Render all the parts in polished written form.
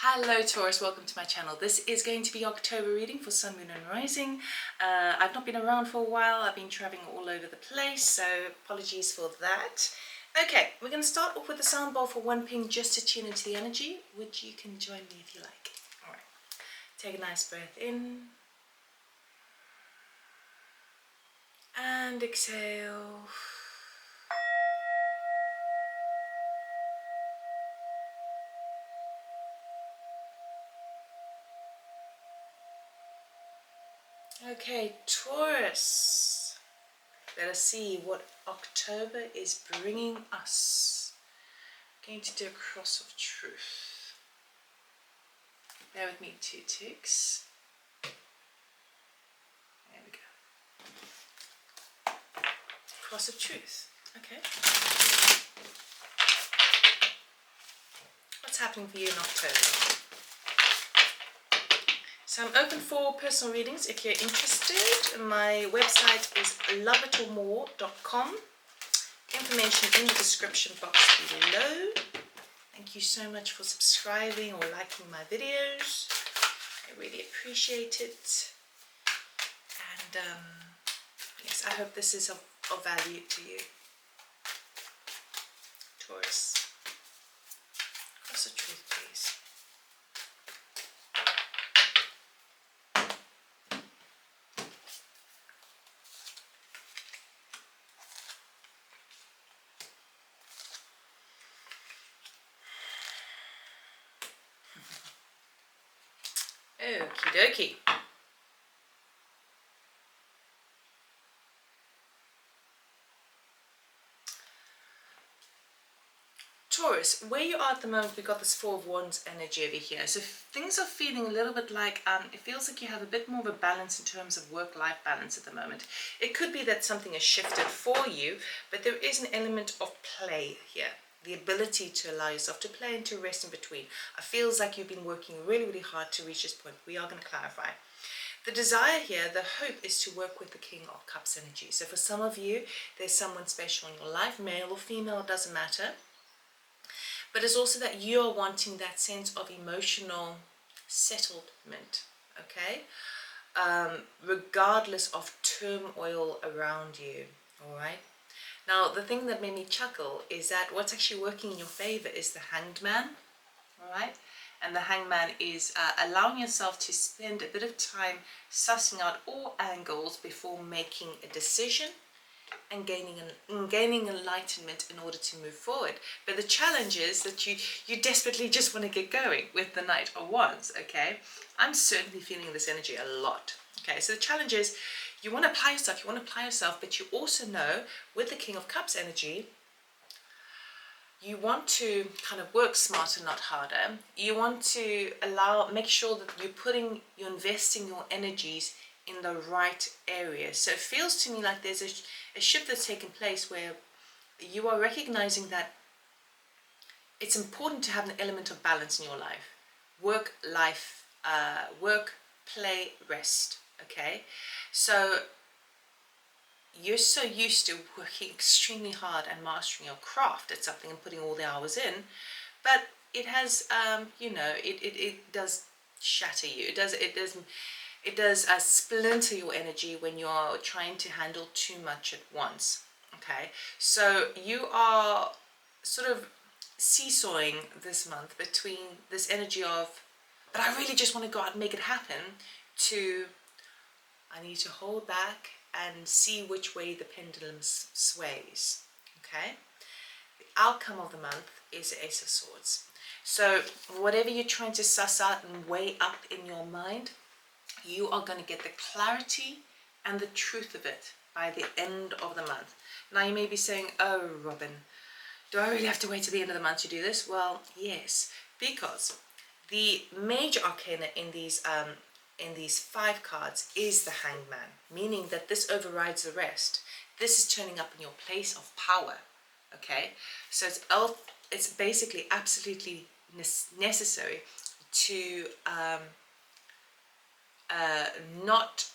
Hello Taurus, welcome to my channel. This is going to be October reading for Sun, Moon and Rising. I've not been around for a while. I've been traveling all over the place, so apologies for that. Okay, we're going to start off with a sound bowl for one ping just to tune into the energy, which you can join me if you like. Alright, take a nice breath in and exhale. Okay, Taurus, let us see what October is bringing us. I'm going to do a cross of truth. Bear with me 2 ticks. There we go. Cross of truth. Okay. What's happening for you in October? So I'm open for personal readings if you're interested. My website is lovitormore.com. Information in the description box below. Thank you so much for subscribing or liking my videos. I really appreciate it. And yes, I hope this is of value to you. Taurus. Cross of truth, please. Okie dokie. Taurus, where you are at the moment, we've got this Four of Wands energy over here. So things are feeling a little bit like, it feels like you have a bit more of a balance in terms of work-life balance at the moment. It could be that something has shifted for you, but there is an element of play here. The ability to allow yourself to play and to rest in between. It feels like you've been working really, really hard to reach this point. We are going to clarify. The desire here, the hope, is to work with the King of Cups energy. So for some of you, there's someone special in your life, male or female, it doesn't matter. But it's also that you're wanting that sense of emotional settlement, okay? Regardless of turmoil around you, all right? Now, the thing that made me chuckle is that what's actually working in your favor is the Hanged Man, all right? And the Hanged Man is allowing yourself to spend a bit of time sussing out all angles before making a decision and gaining enlightenment in order to move forward. But the challenge is that you desperately just want to get going with the Knight of Wands, okay? I'm certainly feeling this energy a lot. Okay, so the challenge is you want to apply yourself, but you also know with the King of Cups energy, you want to kind of work smarter, not harder. You want to make sure that you're investing your energies in the right areas. So it feels to me like there's a shift that's taken place where you are recognizing that it's important to have an element of balance in your life. Work, life, work, play, rest, okay? So you're so used to working extremely hard and mastering your craft at something and putting all the hours in, but it has, it does shatter you. It does splinter your energy when you're trying to handle too much at once, okay? So you are sort of seesawing this month between this energy of, but I really just want to go out and make it happen, to I need to hold back and see which way the pendulum sways, okay? The outcome of the month is the Ace of Swords. So whatever you're trying to suss out and weigh up in your mind, you are going to get the clarity and the truth of it by the end of the month. Now you may be saying, oh Robyn, do I really have to wait till the end of the month to do this? Well, yes, because the major arcana in these 5 cards is the Hanged Man, meaning that this overrides the rest. This is turning up in your place of power, okay? So it's basically absolutely necessary to not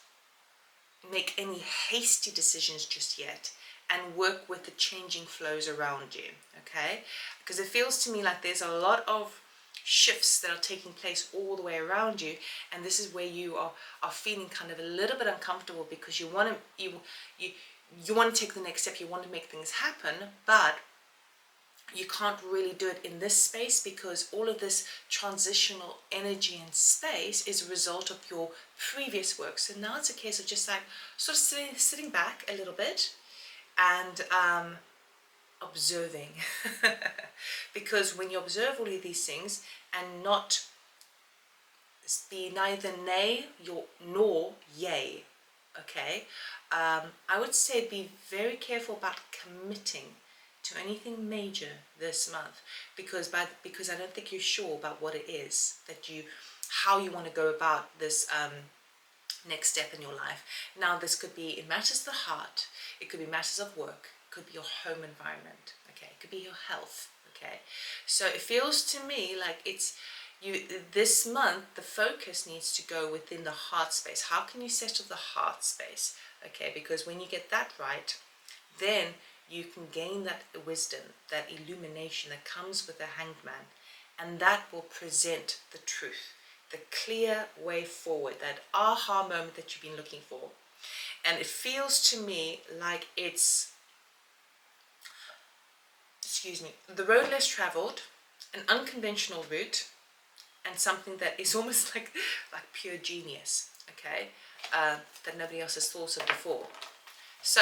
make any hasty decisions just yet and work with the changing flows around you, okay? Because it feels to me like there's a lot of shifts that are taking place all the way around you, and this is where you are feeling kind of a little bit uncomfortable because you want to take the next step, you want to make things happen, but you can't really do it in this space because all of this transitional energy and space is a result of your previous work. So now it's a case of just like sort of sitting back a little bit and observing. Because when you observe all of these things and not be neither nay nor yay, okay, I would say be very careful about committing to anything major this month, because I don't think you're sure about what it is that how you want to go about this next step in your life. Now this could be in matters of the heart, it could be matters of work, it could be your home environment, okay, it could be your health, okay. So it feels to me like this month the focus needs to go within the heart space. How can you settle the heart space, okay? Because when you get that right, then you can gain that wisdom, that illumination that comes with the Hanged Man, and that will present the truth, the clear way forward, that aha moment that you've been looking for. And it feels to me like it's, the road less traveled, an unconventional route, and something that is almost like pure genius, okay, that nobody else has thought of before. So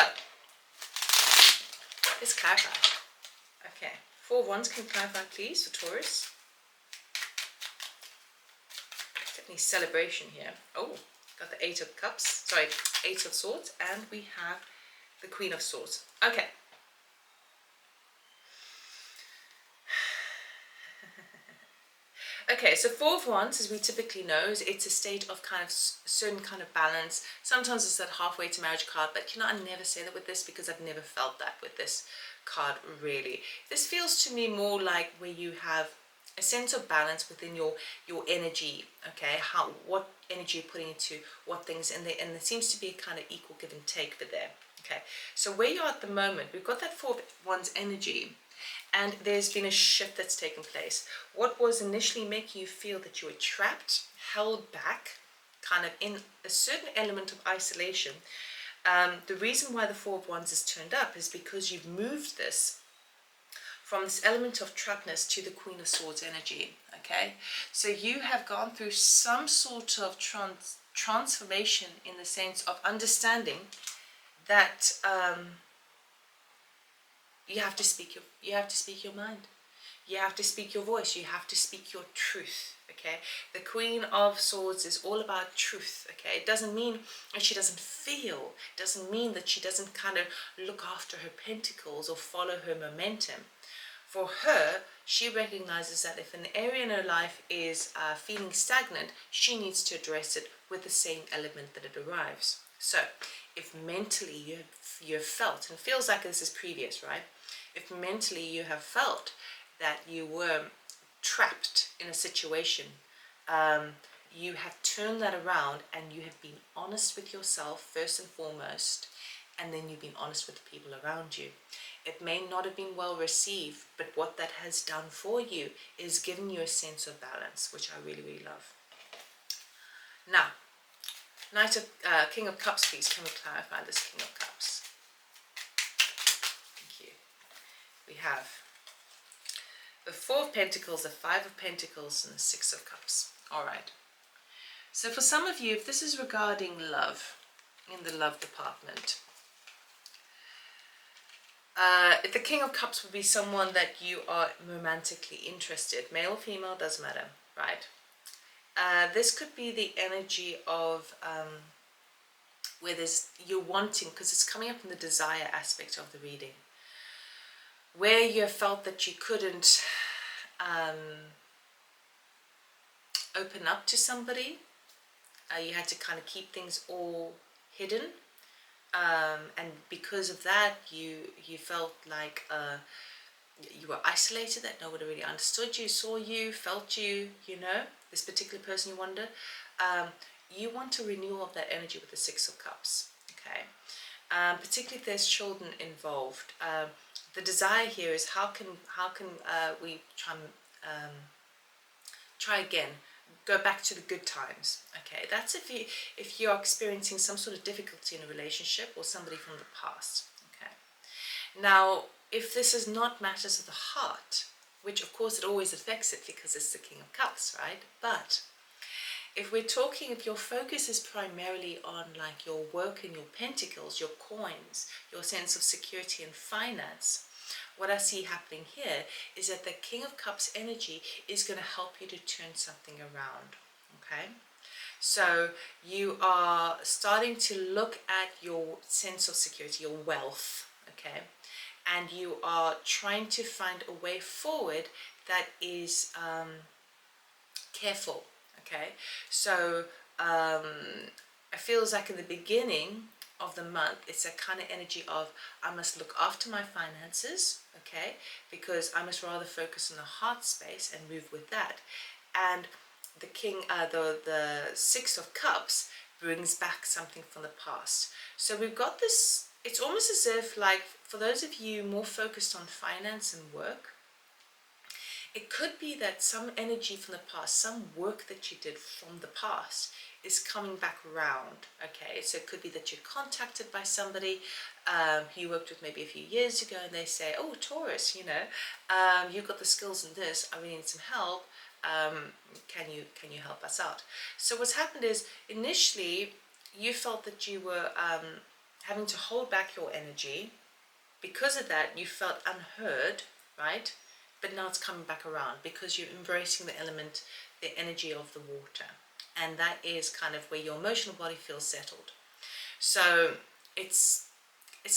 let's clarify. Okay, 4 of Wands, can clarify please for Taurus? Definitely celebration here. Oh, got the 8 of Cups, sorry, 8 of Swords, and we have the Queen of Swords. Okay. Okay, so 4 of Wands, as we typically know, it's a state of kind of certain kind of balance. Sometimes it's that halfway to marriage card, but I never say that with this because I've never felt that with this card, really. This feels to me more like where you have a sense of balance within your energy, okay? What energy you're putting into what things, and there seems to be a kind of equal give and take for there, okay? So where you are at the moment, we've got that 4 of Wands energy, and there's been a shift that's taken place. What was initially making you feel that you were trapped, held back, kind of in a certain element of isolation, the reason why the 4 of Wands is turned up is because you've moved this from this element of trappedness to the Queen of Swords energy, okay? So you have gone through some sort of transformation in the sense of understanding that you have to speak your mind. You have to speak your voice. You have to speak your truth, okay? The Queen of Swords is all about truth, okay? It doesn't mean that she doesn't feel. It doesn't mean that she doesn't kind of look after her pentacles or follow her momentum. For her, she recognizes that if an area in her life is feeling stagnant, she needs to address it with the same element that it arrives. So, if mentally you have felt, and it feels like this is previous, right? If mentally you have felt that you were trapped in a situation, you have turned that around and you have been honest with yourself first and foremost, and then you've been honest with the people around you. It may not have been well received, but what that has done for you is given you a sense of balance, which I really, really love. Now, King of Cups, please, can we clarify this King of Cups? Thank you. We have the 4 of Pentacles, the 5 of Pentacles, and the 6 of Cups. All right. So for some of you, if this is regarding love, in the love department, if the King of Cups would be someone that you are romantically interested, male or female, doesn't matter, right? This could be the energy of where you're wanting, because it's coming up in the desire aspect of the reading, where you have felt that you couldn't open up to somebody. You had to kind of keep things all hidden. And because of that, you felt like you were isolated, that nobody really understood you, saw you, felt you, this particular person you wonder. You want a renewal of that energy with the 6 of Cups, okay? Particularly if there's children involved. The desire here is how can we try and try again. Go back to the good times. Okay, that's if you're experiencing some sort of difficulty in a relationship or somebody from the past. Okay, now if this is not matters of the heart, which of course it always affects it because it's the King of Cups, right? But if we're talking, if your focus is primarily on like your work and your pentacles, your coins, your sense of security and finance, what I see happening here is that the King of Cups energy is going to help you to turn something around. Okay, so you are starting to look at your sense of security, your wealth. Okay, and you are trying to find a way forward that is careful. Okay, so it feels like in the beginning of the month it's a kind of energy of I must look after my finances, okay, because I must rather focus on the heart space and move with that. And the the Six of Cups brings back something from the past. So we've got this, it's almost as if like for those of you more focused on finance and work, it could be that some energy from the past, some work that you did from the past is coming back around, okay? So it could be that you're contacted by somebody you worked with maybe a few years ago and they say, oh, Taurus, you've got the skills in this, I really need some help, can you help us out? So what's happened is initially you felt that you were having to hold back your energy. Because of that, you felt unheard, right? But now it's coming back around because you're embracing the element, the energy of the water. And that is kind of where your emotional body feels settled. So it's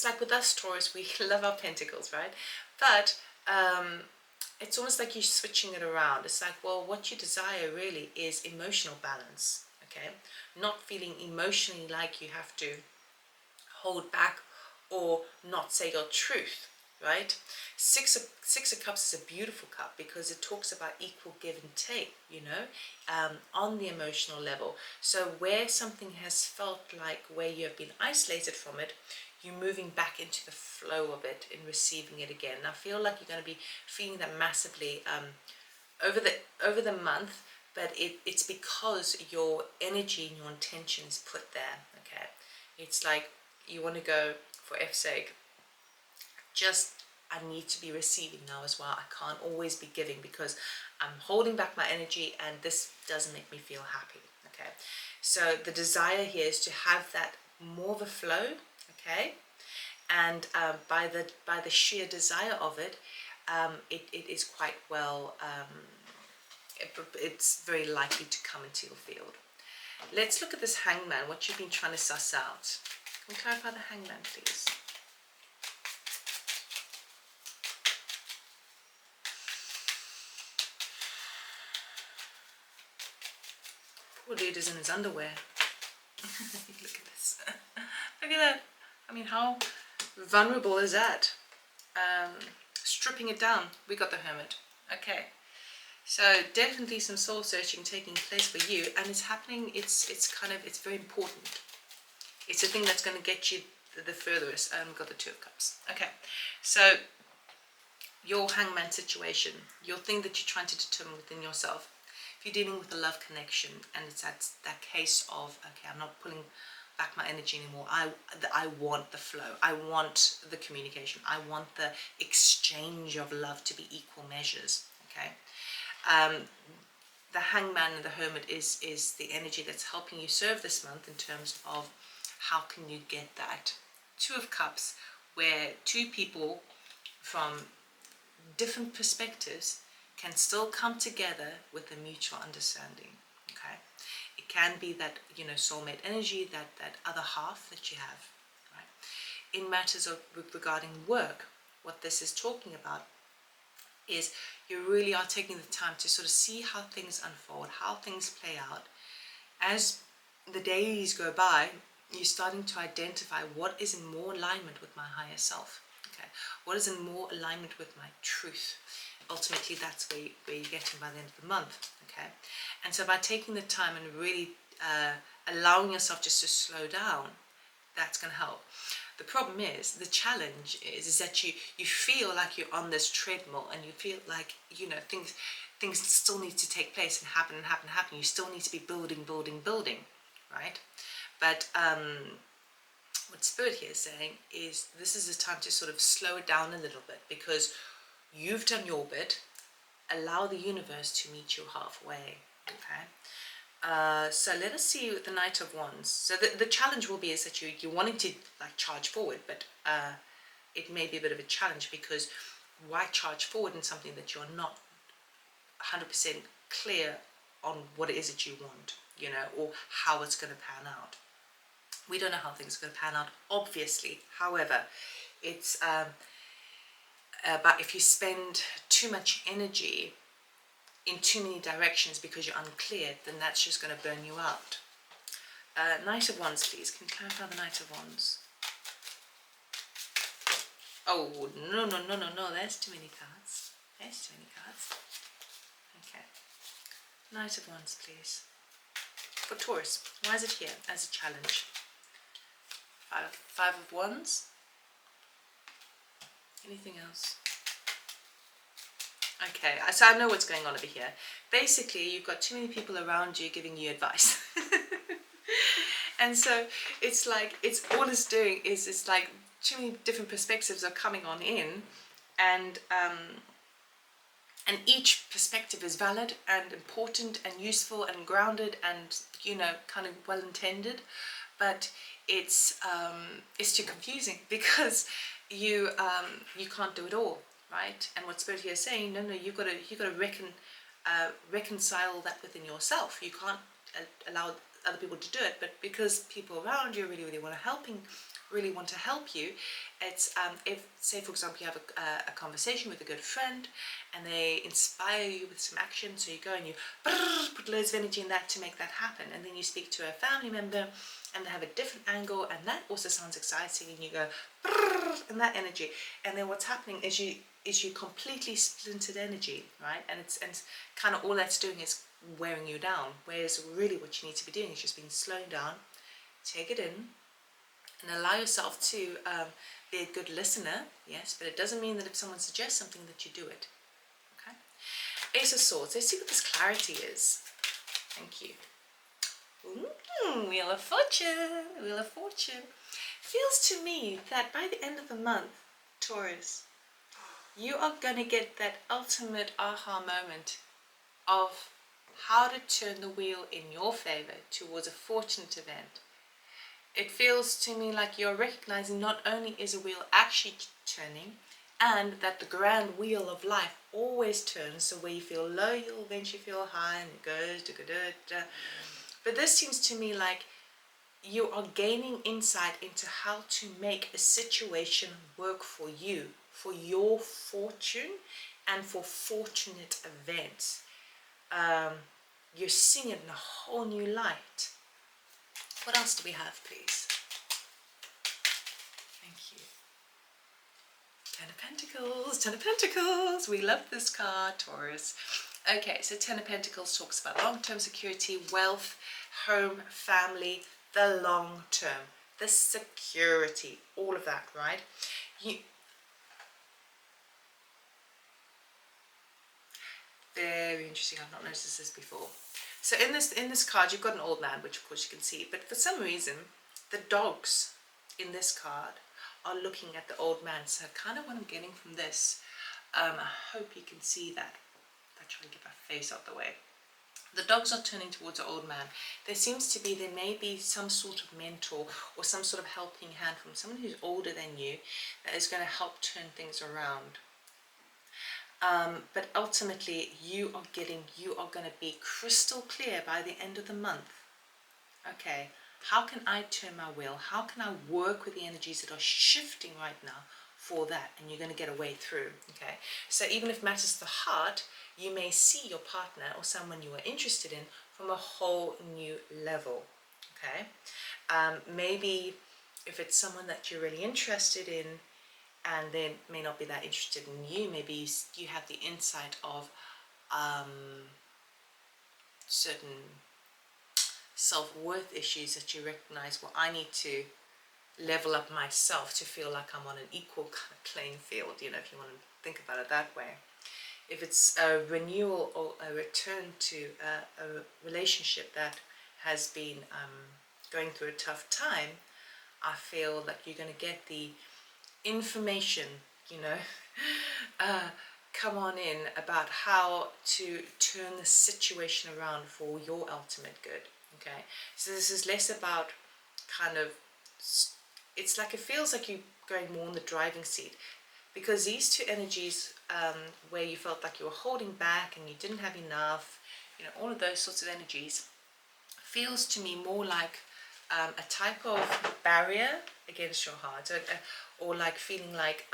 like with us Taurus, we love our pentacles, right? But it's almost like you're switching it around. It's like, well, what you desire really is emotional balance, okay? Not feeling emotionally like you have to hold back or not say your truth, right? Six of Cups is a beautiful cup because it talks about equal give and take, on the emotional level. So where something has felt like where you have been isolated from it, you're moving back into the flow of it and receiving it again. And I feel like you're going to be feeling that massively over the month, but it's because your energy and your intention is put there, okay? It's like you want to go, for F's sake, I need to be receiving now as well. I can't always be giving because I'm holding back my energy and this doesn't make me feel happy, okay? So the desire here is to have that more of a flow, okay? And by the sheer desire of it, it is quite well, it's very likely to come into your field. Let's look at this Hangman, what you've been trying to suss out. Can we clarify the Hangman, please? Poor dude is in his underwear. Look at this. Look at that. I mean, how vulnerable is that? Stripping it down. We got the Hermit. Okay. So definitely some soul searching taking place for you, and it's happening. It's very important. It's the thing that's going to get you the furthest. We've got the Two of Cups. Okay. So your Hangman situation, your thing that you're trying to determine within yourself. If you're dealing with a love connection and it's that case of, okay, I'm not pulling back my energy anymore. I want the flow. I want the communication. I want the exchange of love to be equal measures. Okay. The Hangman and the Hermit is the energy that's helping you serve this month in terms of how can you get that Two of Cups, where two people from different perspectives can still come together with a mutual understanding. Okay, it can be that soulmate energy, that other half that you have, right? In matters of regarding work, what this is talking about is you really are taking the time to sort of see how things unfold, how things play out. As the days go by, you're starting to identify what is in more alignment with my higher self. Okay, what is in more alignment with my truth. Ultimately, that's where you're getting by the end of the month. Okay, and so by taking the time and really allowing yourself just to slow down, that's going to help. The problem is, the challenge is that you feel like you're on this treadmill and you feel like, things, things still need to take place and happen and happen and happen. You still need to be building, building, building, right? But what Spirit here is saying is this is a time to sort of slow it down a little bit, because you've done your bit. Allow the universe to meet you halfway, okay? So let us see with the Knight of Wands. So the challenge will be is that you're wanting to like charge forward, but it may be a bit of a challenge, because why charge forward in something that you're not 100% clear on what it is that you want, you know, or how it's going to pan out. We don't know how things are going to pan out, obviously. However, it's but if you spend too much energy in too many directions because you're unclear, then that's just going to burn you out. Knight of Wands, please. Can you clarify the Knight of Wands? Oh, no, no, no, no, no. There's too many cards. There's too many cards. Okay. Knight of Wands, please. For Taurus, why is it here as a challenge? Five of Wands. Anything else? Okay, so I know what's going on over here. Basically, you've got too many people around you giving you advice. And so it's like, it's all it's doing is it's like too many different perspectives are coming on in, and each perspective is valid and important and useful and grounded and, you know, kind of well intended, but it's too confusing because you can't do it all, right? And what Spirit here is saying, no, you've got to reconcile that within yourself. You can't allow other people to do it, but because people around you really want to help you, it's if, say for example, you have a conversation with a good friend and they inspire you with some action, so you go and you put loads of energy in that to make that happen, and then you speak to a family member and they have a different angle and that also sounds exciting, and you go in that energy, and then what's happening is you completely splintered energy, right? And it's kind of all that's doing is wearing you down, whereas really what you need to be doing is just being slowing down, take it in, and allow yourself to be a good listener, yes, but it doesn't mean that if someone suggests something that you do it, okay? Ace of Swords, let's see what this clarity is. Thank you. Wheel of Fortune, Wheel of Fortune. Feels to me that by the end of the month, Taurus, you are going to get that ultimate aha moment of how to turn the wheel in your favor towards a fortunate event. It feels to me like you're recognizing not only is a wheel actually turning, and that the grand wheel of life always turns, so where you feel low, you'll eventually feel high, and it goes, but this seems to me like you are gaining insight into how to make a situation work for you, for your fortune, and for fortunate events. You're seeing it in a whole new light. What else do we have, please? Thank you. Ten of Pentacles, Ten of Pentacles. We love this card, Taurus. Okay, so Ten of Pentacles talks about long-term security, wealth, home, family, the long term, the security, all of that, right? Very interesting. I've not noticed this before. So in this card, you've got an old man, which of course you can see, but for some reason, the dogs in this card are looking at the old man. So kind of what I'm getting from this, I hope you can see that. I'm trying to get my face out the way. The dogs are turning towards the old man. There may be some sort of mentor or some sort of helping hand from someone who's older than you that is going to help turn things around. But ultimately, you are going to be crystal clear by the end of the month. Okay, how can I turn my wheel? How can I work with the energies that are shifting right now for that? And you're going to get a way through. Okay, so even if matters to the heart, you may see your partner or someone you are interested in from a whole new level. Okay, maybe if it's someone that you're really interested in, and they may not be that interested in you, maybe you have the insight of certain self-worth issues that you recognize, well, I need to level up myself to feel like I'm on an equal kind of playing field, you know, if you want to think about it that way. if it's a renewal or a return to a relationship that has been going through a tough time, I feel like you're going to get the information, you know, come on in about how to turn the situation around for your ultimate good. Okay, so this is less about kind of, it's like it feels like you're going more in the driving seat, because these two energies, where you felt like you were holding back and you didn't have enough, you know, all of those sorts of energies, feels to me more like a type of barrier against your heart, or like feeling like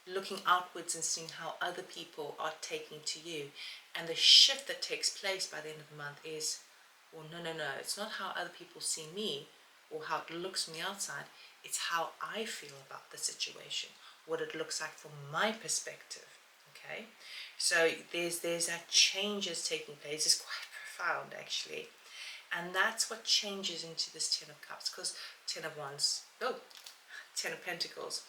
looking outwards and seeing how other people are taking to you. And the shift that takes place by the end of the month is, well, no, it's not how other people see me or how it looks from the outside, it's how I feel about the situation, what it looks like from my perspective. Okay, so there's that changes taking place. It's quite profound actually, and that's what changes into this 10 of Cups, because 10 of Wands, 10 of Pentacles,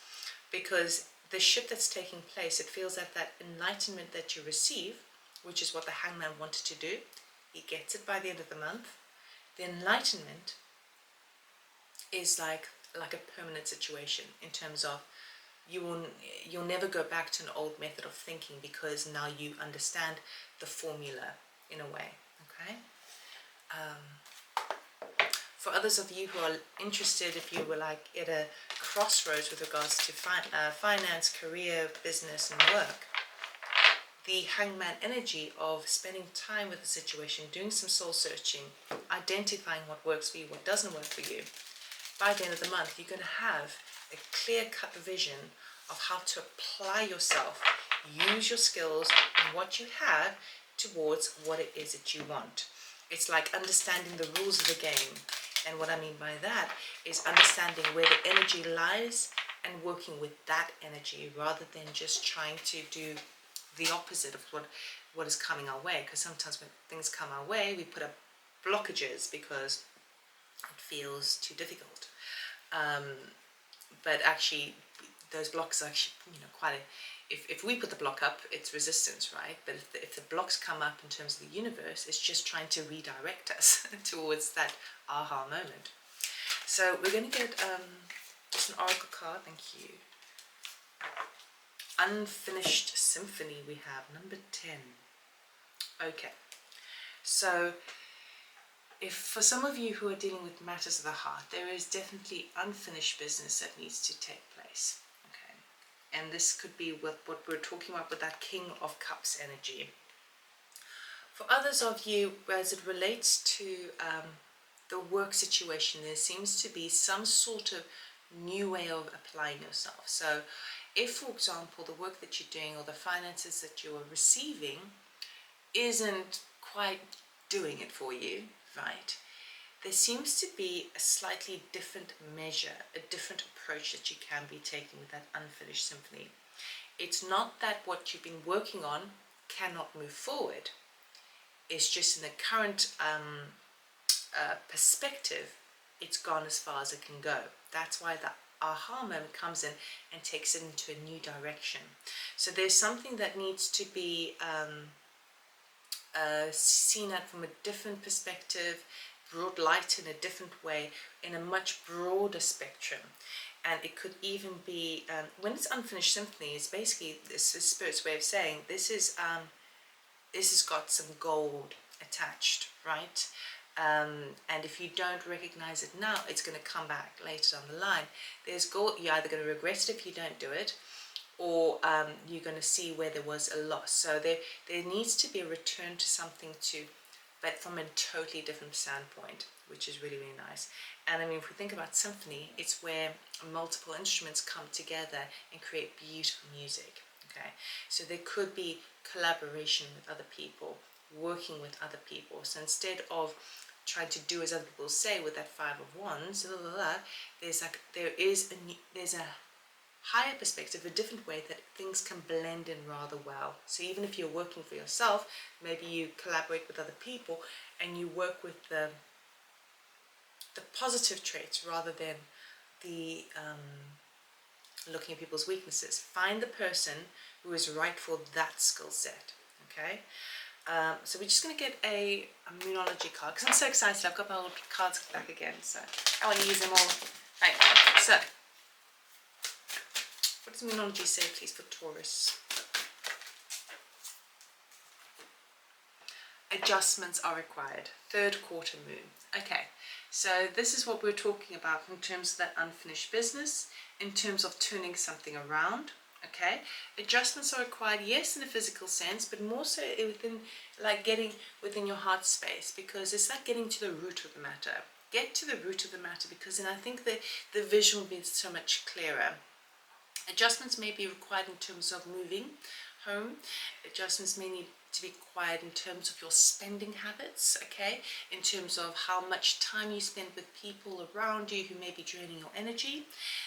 because the shift that's taking place, it feels that that enlightenment that you receive, which is what the Hangman wanted to do, he gets it by the end of the month. The enlightenment is like a permanent situation, in terms of you'll never go back to an old method of thinking, because now you understand the formula in a way. Okay, for others of you who are interested, if you were like at a crossroads with regards to finance, career, business and work, the Hangman energy of spending time with the situation, doing some soul searching, identifying what works for you, what doesn't work for you, by the end of the month you're going to have a clear-cut vision of how to apply yourself, use your skills and what you have towards what it is that you want. It's like understanding the rules of the game, and what I mean by that is understanding where the energy lies and working with that energy, rather than just trying to do the opposite of what is coming our way. Because sometimes when things come our way, we put up blockages because it feels too difficult. But actually those blocks are actually, you know, quite a, if we put the block up, it's resistance, right? But if the blocks come up in terms of the universe, it's just trying to redirect us towards that aha moment. So we're going to get just an oracle card. Thank you. Unfinished Symphony, we have number 10. Okay, so if for some of you who are dealing with matters of the heart, there is definitely unfinished business that needs to take place. Okay, and this could be with what we're talking about with that King of Cups energy. For others of you, as it relates to the work situation, there seems to be some sort of new way of applying yourself. So if, for example, the work that you're doing or the finances that you are receiving isn't quite doing it for you, right, there seems to be a slightly different measure, a different approach that you can be taking with that unfinished symphony. It's not that what you've been working on cannot move forward. It's just in the current perspective, it's gone as far as it can go. That's why the aha moment comes in and takes it into a new direction. So there's something that needs to be seen at from a different perspective, brought light in a different way, in a much broader spectrum. And it could even be, when it's unfinished symphony, it's basically this is Spirit's way of saying this has got some gold attached, right? And if you don't recognize it now, it's going to come back later down the line. There's gold. You're either going to regret it if you don't do it, or you're going to see where there was a loss. So there needs to be a return to something but from a totally different standpoint, which is really, really nice. And I mean, if we think about symphony, it's where multiple instruments come together and create beautiful music. Okay, so there could be collaboration with other people, working with other people. So instead of trying to do as other people say with that Five of Wands, there's a higher perspective, a different way that things can blend in rather well. So even if you're working for yourself, maybe you collaborate with other people and you work with the positive traits rather than the looking at people's weaknesses. Find the person who is right for that skill set, okay? So we're just going to get a immunology card, because I'm so excited. I've got my old cards back again, so I want to use them all. Right, so what does immunology say, please, for Taurus? Adjustments are required. Third quarter moon. Okay, so this is what we're talking about in terms of that unfinished business, in terms of turning something around. Okay, adjustments are required, yes, in a physical sense, but more so within, like, getting within your heart space, because it's like getting to the root of the matter. Get to the root of the matter, because then I think that the vision will be so much clearer. Adjustments may be required in terms of moving home. Adjustments may need to be required in terms of your spending habits, okay? In terms of how much time you spend with people around you who may be draining your energy.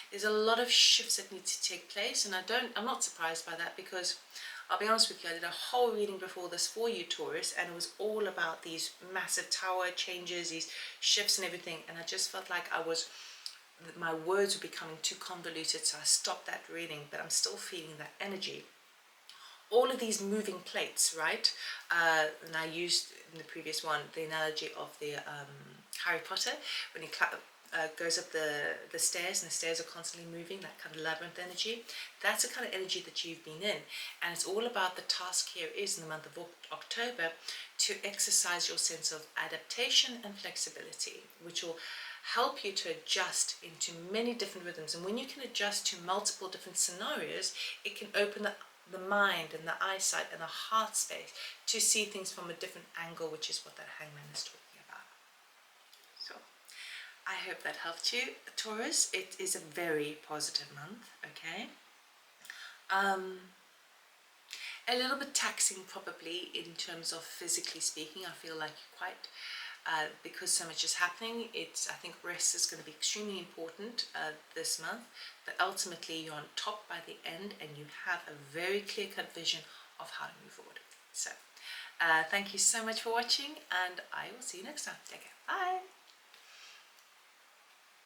There's a lot of shifts that need to take place, and I'm not surprised by that, because I'll be honest with you, I did a whole reading before this for you, Taurus, and it was all about these massive tower changes, these shifts and everything, and I just felt like my words were becoming too convoluted, so I stopped that reading, but I'm still feeling that energy. All of these moving plates, right? And I used in the previous one the analogy of the Harry Potter, when he goes up the stairs, and the stairs are constantly moving, that kind of labyrinth energy. That's the kind of energy that you've been in, and it's all about the task here is in the month of October to exercise your sense of adaptation and flexibility, which will help you to adjust into many different rhythms. And when you can adjust to multiple different scenarios, it can open the mind and the eyesight and the heart space to see things from a different angle, which is what that hangman is talking about. So I hope that helped you, Taurus. It is a very positive month, okay? A little bit taxing probably in terms of physically speaking. I feel like you're quite because so much is happening. I think rest is going to be extremely important this month, but ultimately you're on top by the end, and you have a very clear-cut vision of how to move forward. So thank you so much for watching, and I will see you next time. Take care. Bye.